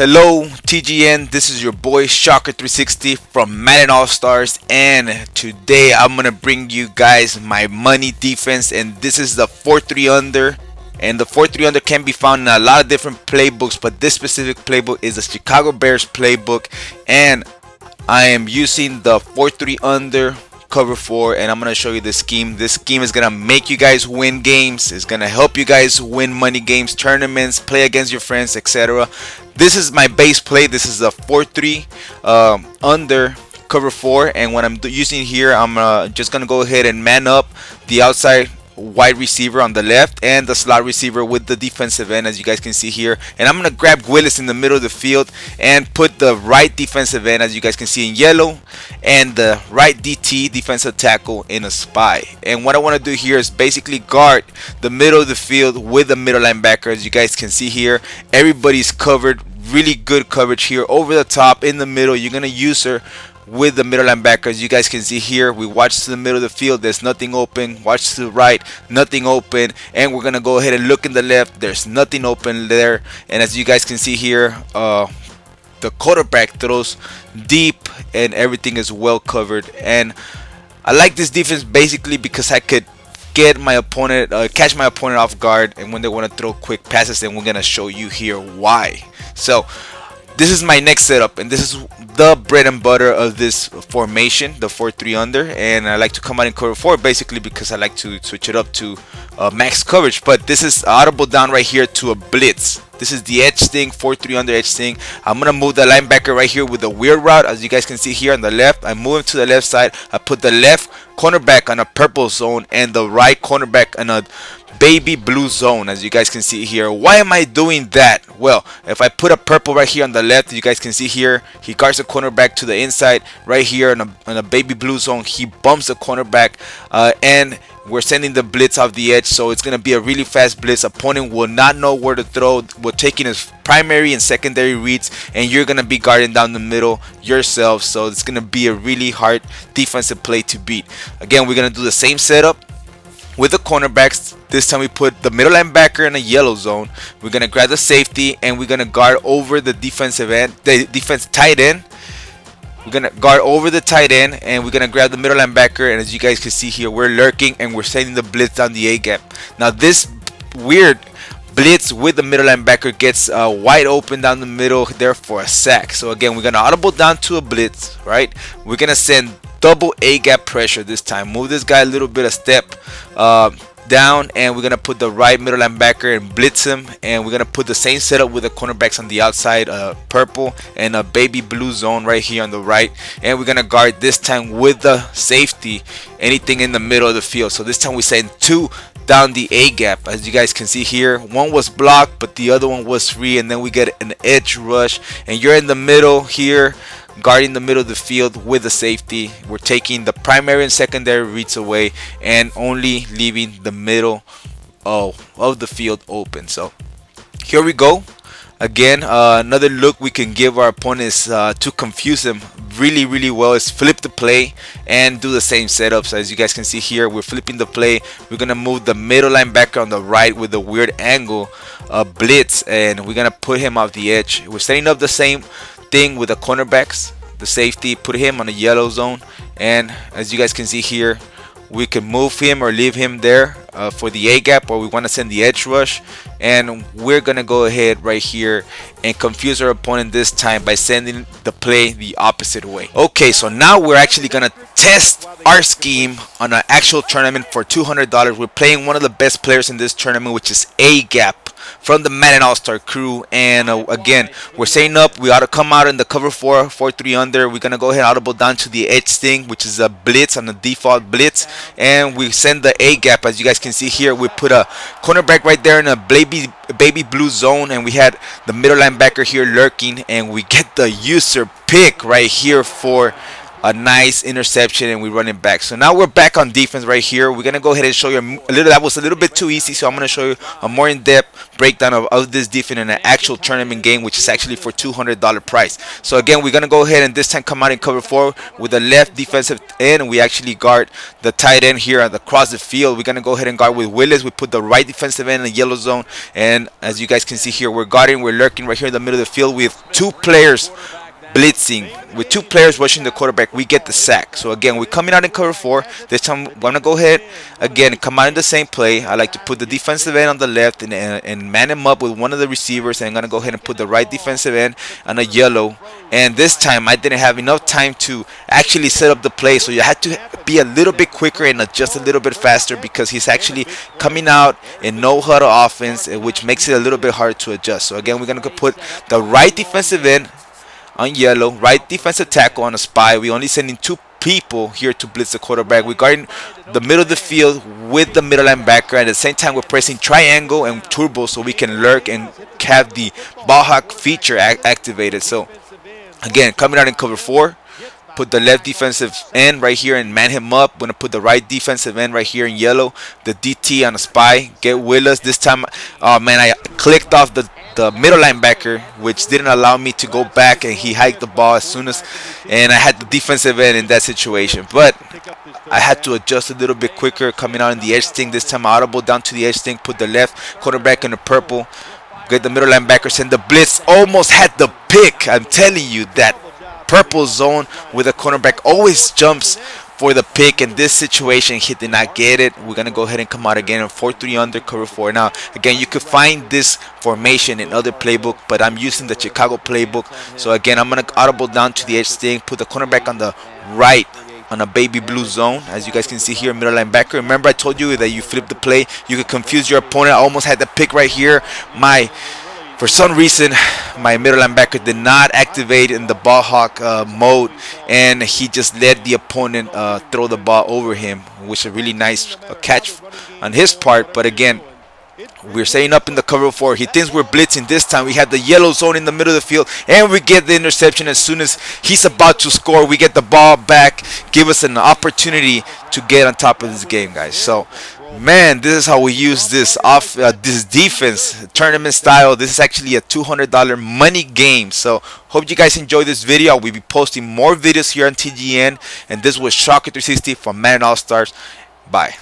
Hello TGN, this is your boy Shocker360 from Maddenallstars, and today I'm gonna bring you guys my money defense, and this is the 4-3 under. And the 4-3 under can be found in a lot of different playbooks, but this specific playbook is the Chicago Bears playbook, and I am using the 4-3 under cover 4, and I'm gonna show you the scheme. This scheme is gonna make you guys win games. It's gonna help you guys win money games, tournaments, play against your friends, etc. This is my base play. This is a 4-3 under cover 4, and what I'm using here, I'm just gonna go ahead and man up the outside wide receiver on the left and the slot receiver with the defensive end, as you guys can see here, and I'm gonna grab Willis in the middle of the field and put the right defensive end, as you guys can see in yellow, and the right DT defensive tackle in a spy. And what I want to do here is basically guard the middle of the field with the middle linebacker. As you guys can see here, everybody's covered, really good coverage here over the top. In the middle, you're gonna use her with the middle linebacker. As you guys can see here, we watch to the middle of the field, there's nothing open. Watch to the right, nothing open, and we're gonna go ahead and look in the left, there's nothing open there. And as you guys can see here, the quarterback throws deep and everything is well covered. And I like this defense basically because I could get my opponent, catch my opponent off guard, and when they want to throw quick passes, and we're gonna show you here why. So this is my next setup, and this is the bread and butter of this formation, the 4-3 under. And I like to come out in cover 4 basically because I like to switch it up to max coverage. But this is audible down right here to a blitz. This is the edge thing, 4-3 under edge thing. I'm gonna move the linebacker right here with a weird route. As you guys can see here on the left, I move him to the left side. I put the left cornerback on a purple zone and the right cornerback on a baby blue zone, as you guys can see here. Why am I doing that? Well, if I put a purple right here on the left, you guys can see here, he guards the cornerback to the inside. Right here on a baby blue zone, he bumps the cornerback, and we're sending the blitz off the edge, so it's going to be a really fast blitz. Opponent will not know where to throw. We're taking his primary and secondary reads, and you're going to be guarding down the middle yourself, so it's going to be a really hard defensive play to beat. Again, we're going to do the same setup with the cornerbacks. This time we put the middle linebacker in a yellow zone. We're going to grab the safety, and we're going to guard over the defensive end, the defensive tight end. We're gonna guard over the tight end, and we're gonna grab the middle linebacker. And as you guys can see here, we're lurking and we're sending the blitz down the A gap. Now this weird blitz with the middle linebacker gets wide open down the middle there for a sack. So again, we're gonna audible down to a blitz, right? We're gonna send double A gap pressure this time. Move this guy a little bit a step down, and we're gonna put the right middle linebacker and blitz him, and we're gonna put the same setup with the cornerbacks on the outside, purple and a baby blue zone right here on the right, and we're gonna guard this time with the safety anything in the middle of the field. So this time we send 2 down the A gap. As you guys can see here, one was blocked but the other one was free, and then we get an edge rush, and you're in the middle here guarding the middle of the field with the safety. We're taking the primary and secondary reads away and only leaving the middle of the field open. So here we go. Again, another look we can give our opponents to confuse them really well is flip the play and do the same setups. As you guys can see here, we're flipping the play. We're gonna move the middle linebacker on the right with a weird angle blitz, and we're gonna put him off the edge. We're setting up the same thing with the cornerbacks, the safety, put him on a yellow zone, and as you guys can see here, we can move him or leave him there for the A gap, or we want to send the edge rush, and we're gonna go ahead right here and confuse our opponent this time by sending the play the opposite way. Okay, so now we're actually gonna test our scheme on an actual tournament for $200. We're playing one of the best players in this tournament, which is A gap from the Madden All-Star crew. And again, we're setting up, we ought to come out in the cover 4-3 under. We're gonna go ahead and audible down to the edge thing, which is a blitz on the default blitz, and we send the A gap. As you guys can see here, we put a cornerback right there in a baby blue zone, and we had the middle linebacker here lurking, and we get the user pick right here for a nice interception, and we run it back. So now we're back on defense right here. We're gonna go ahead and show you a little. That was a little bit too easy, so I'm gonna show you a more in-depth breakdown of this defense in an actual tournament game, which is actually for $200 price. So again, we're gonna go ahead and this time come out in cover 4 with the left defensive end. We actually guard the tight end here across the field. We're gonna go ahead and guard with Willis. We put the right defensive end in the yellow zone, and as you guys can see here, we're guarding, we're lurking right here in the middle of the field with 2 players blitzing, with 2 players rushing the quarterback. We get the sack. So again, we're coming out in cover 4. This time we're gonna go ahead again, come out in the same play. I like to put the defensive end on the left and man him up with one of the receivers, and I'm gonna go ahead and put the right defensive end on a yellow. And this time I didn't have enough time to actually set up the play, so you had to be a little bit quicker and adjust a little bit faster, because he's actually coming out in no huddle offense, which makes it a little bit hard to adjust. So again, we're gonna put the right defensive end on yellow, right defensive tackle on a spy. We only sending 2 people here to blitz the quarterback. We're guarding the middle of the field with the middle linebacker. At the same time, we're pressing triangle and turbo so we can lurk and have the ball hawk feature activated. So again, coming out in cover 4, put the left defensive end right here and man him up. We're gonna put the right defensive end right here in yellow, the DT on a spy, get Willis. This time, man, I clicked off the middle linebacker, which didn't allow me to go back, and he hiked the ball as soon as, and I had the defensive end in that situation. But I had to adjust a little bit quicker, coming out in the edge sting. This time audible down to the edge sting, put the left quarterback in the purple, get the middle linebacker, send the blitz, almost had the pick. I'm telling you, that purple zone with a cornerback always jumps for the pick. In this situation, he did not get it. We're gonna go ahead and come out again in 4-3 under cover 4. Now again, you could find this formation in other playbook, but I'm using the Chicago playbook. So again, I'm gonna audible down to the edge sting, put the cornerback on the right on a baby blue zone. As you guys can see here, middle linebacker. Remember, I told you that you flip the play, you could confuse your opponent. I almost had the pick right here. For some reason, my middle linebacker did not activate in the ball hawk mode, and he just let the opponent throw the ball over him, which is a really nice catch on his part. But again, we're setting up in the cover 4. He thinks we're blitzing. This time we have the yellow zone in the middle of the field, and we get the interception. As soon as he's about to score, we get the ball back, give us an opportunity to get on top of this game, guys. So man, this is how we use this this defense tournament style. This is actually a $200 money game. So hope you guys enjoyed this video. We'll be posting more videos here on TGN, and this was Shocker 360 from Madden All Stars. Bye.